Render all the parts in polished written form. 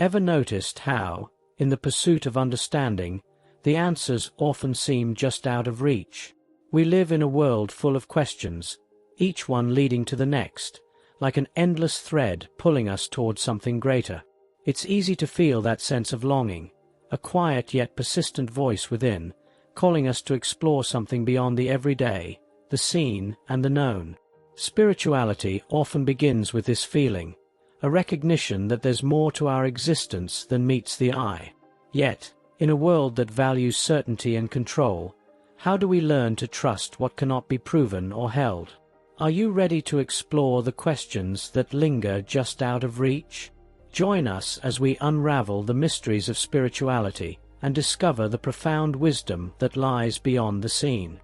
Ever noticed how, in the pursuit of understanding, the answers often seem just out of reach? We live in a world full of questions, each one leading to the next, like an endless thread pulling us towards something greater. It's easy to feel that sense of longing, a quiet yet persistent voice within, calling us to explore something beyond the everyday, the seen and the known. Spirituality often begins with this feeling, a recognition that there's more to our existence than meets the eye. Yet, in a world that values certainty and control, how do we learn to trust what cannot be proven or held? Are you ready to explore the questions that linger just out of reach? Join us as we unravel the mysteries of spirituality and discover the profound wisdom that lies beyond the seen.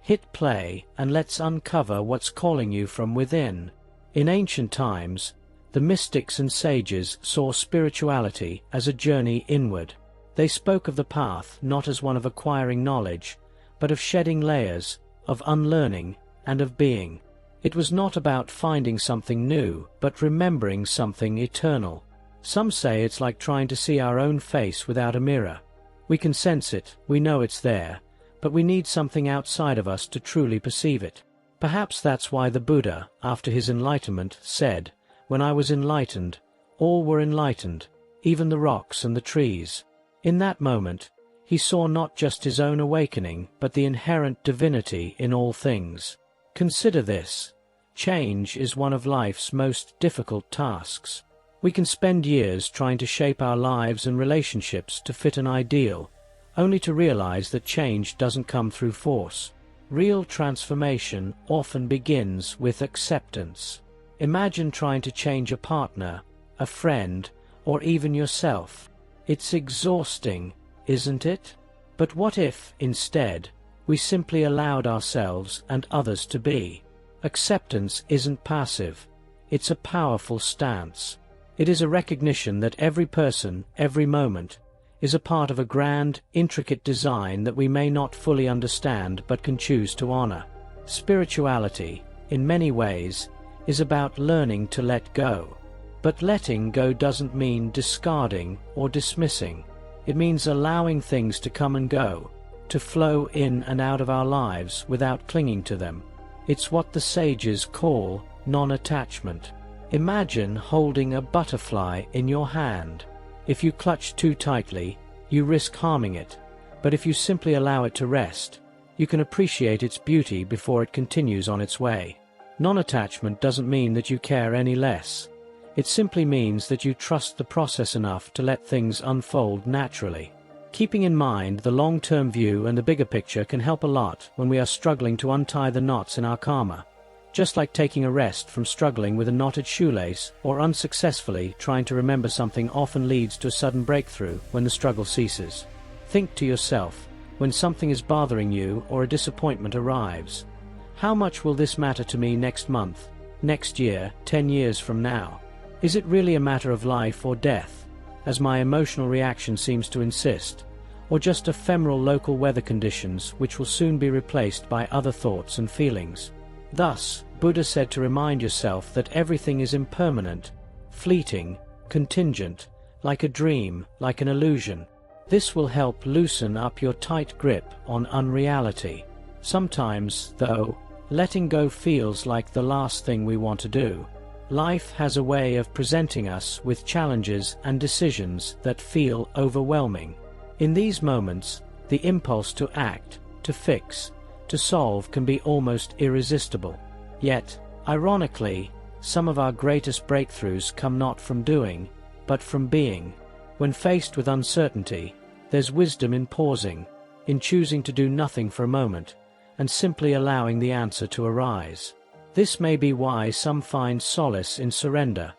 Hit play and let's uncover what's calling you from within. In ancient times, the mystics and sages saw spirituality as a journey inward. They spoke of the path not as one of acquiring knowledge, but of shedding layers, of unlearning, and of being. It was not about finding something new, but remembering something eternal. Some say it's like trying to see our own face without a mirror. We can sense it, we know it's there, but we need something outside of us to truly perceive it. Perhaps that's why the Buddha, after his enlightenment, said, "When I was enlightened, all were enlightened, even the rocks and the trees." In that moment, he saw not just his own awakening, but the inherent divinity in all things. Consider this. Change is one of life's most difficult tasks. We can spend years trying to shape our lives and relationships to fit an ideal, only to realize that change doesn't come through force. Real transformation often begins with acceptance. Imagine trying to change a partner, a friend, or even yourself. It's exhausting, isn't it? But what if, instead, we simply allowed ourselves and others to be? Acceptance isn't passive. It's a powerful stance. It is a recognition that every person, every moment, is a part of a grand, intricate design that we may not fully understand but can choose to honor. Spirituality, in many ways, is about learning to let go. But letting go doesn't mean discarding or dismissing. It means allowing things to come and go, to flow in and out of our lives without clinging to them. It's what the sages call non-attachment. Imagine holding a butterfly in your hand. If you clutch too tightly, you risk harming it, but if you simply allow it to rest, you can appreciate its beauty before it continues on its way. Non-attachment doesn't mean that you care any less. It simply means that you trust the process enough to let things unfold naturally. Keeping in mind the long-term view and the bigger picture can help a lot when we are struggling to untie the knots in our karma. Just like taking a rest from struggling with a knotted shoelace or unsuccessfully trying to remember something often leads to a sudden breakthrough when the struggle ceases. Think to yourself, when something is bothering you or a disappointment arrives, how much will this matter to me next month, next year, 10 years from now? Is it really a matter of life or death, as my emotional reaction seems to insist, or just ephemeral local weather conditions which will soon be replaced by other thoughts and feelings? Thus, Buddha said to remind yourself that everything is impermanent, fleeting, contingent, like a dream, like an illusion. This will help loosen up your tight grip on unreality. Sometimes, though, letting go feels like the last thing we want to do. Life has a way of presenting us with challenges and decisions that feel overwhelming. In these moments, the impulse to act, to fix, to solve can be almost irresistible. Yet, ironically, some of our greatest breakthroughs come not from doing, but from being. When faced with uncertainty, there's wisdom in pausing, in choosing to do nothing for a moment, and simply allowing the answer to arise. This may be why some find solace in surrender,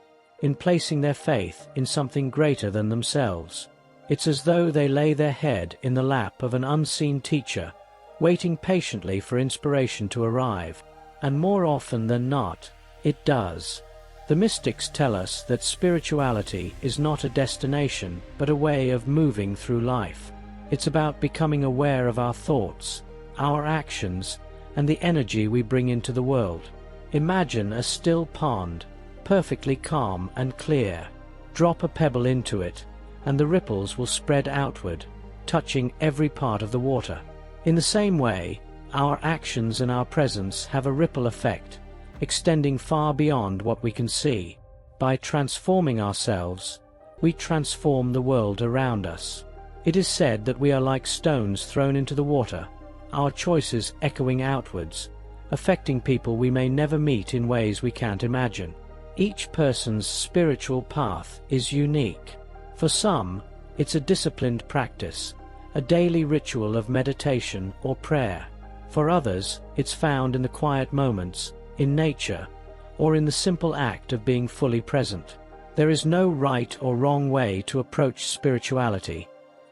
in placing their faith in something greater than themselves. It's as though they lay their head in the lap of an unseen teacher, waiting patiently for inspiration to arrive, and more often than not, it does. The mystics tell us that spirituality is not a destination, but a way of moving through life. It's about becoming aware of our thoughts, our actions, and the energy we bring into the world. Imagine a still pond, perfectly calm and clear. Drop a pebble into it, and the ripples will spread outward, touching every part of the water. In the same way, our actions and our presence have a ripple effect, extending far beyond what we can see. By transforming ourselves, we transform the world around us. It is said that we are like stones thrown into the water, our choices echoing outwards, affecting people we may never meet in ways we can't imagine. Each person's spiritual path is unique. For some, it's a disciplined practice, a daily ritual of meditation or prayer. For others, it's found in the quiet moments, in nature, or in the simple act of being fully present. There is no right or wrong way to approach spirituality,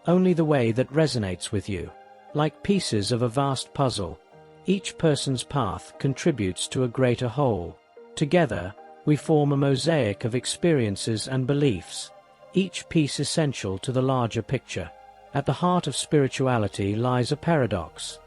only the way that resonates with you. Like pieces of a vast puzzle, each person's path contributes to a greater whole. Together, we form a mosaic of experiences and beliefs, each piece essential to the larger picture. At the heart of spirituality lies a paradox.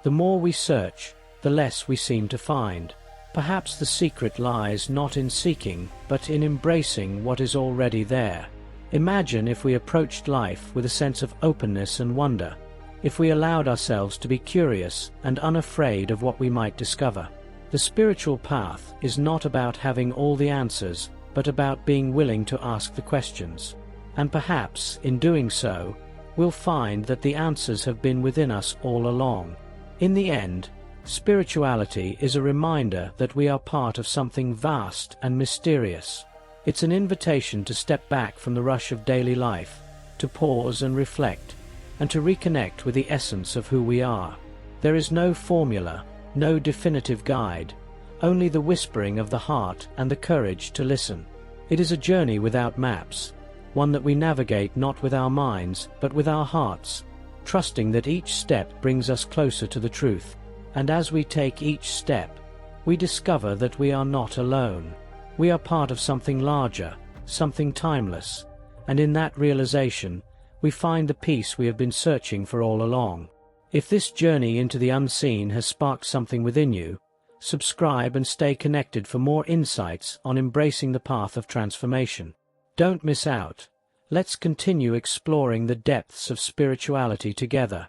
The more we search, the less we seem to find. Perhaps the secret lies not in seeking, but in embracing what is already there. Imagine if we approached life with a sense of openness and wonder, if we allowed ourselves to be curious and unafraid of what we might discover. The spiritual path is not about having all the answers, but about being willing to ask the questions. And perhaps, in doing so, we'll find that the answers have been within us all along. In the end, spirituality is a reminder that we are part of something vast and mysterious. It's an invitation to step back from the rush of daily life, to pause and reflect, and to reconnect with the essence of who we are. There is no formula, no definitive guide, only the whispering of the heart and the courage to listen. It is a journey without maps, one that we navigate not with our minds but with our hearts, trusting that each step brings us closer to the truth. And as we take each step, we discover that we are not alone. We are part of something larger, something timeless, and in that realization, we find the peace we have been searching for all along. If this journey into the unseen has sparked something within you, subscribe and stay connected for more insights on embracing the path of transformation. Don't miss out. Let's continue exploring the depths of spirituality together.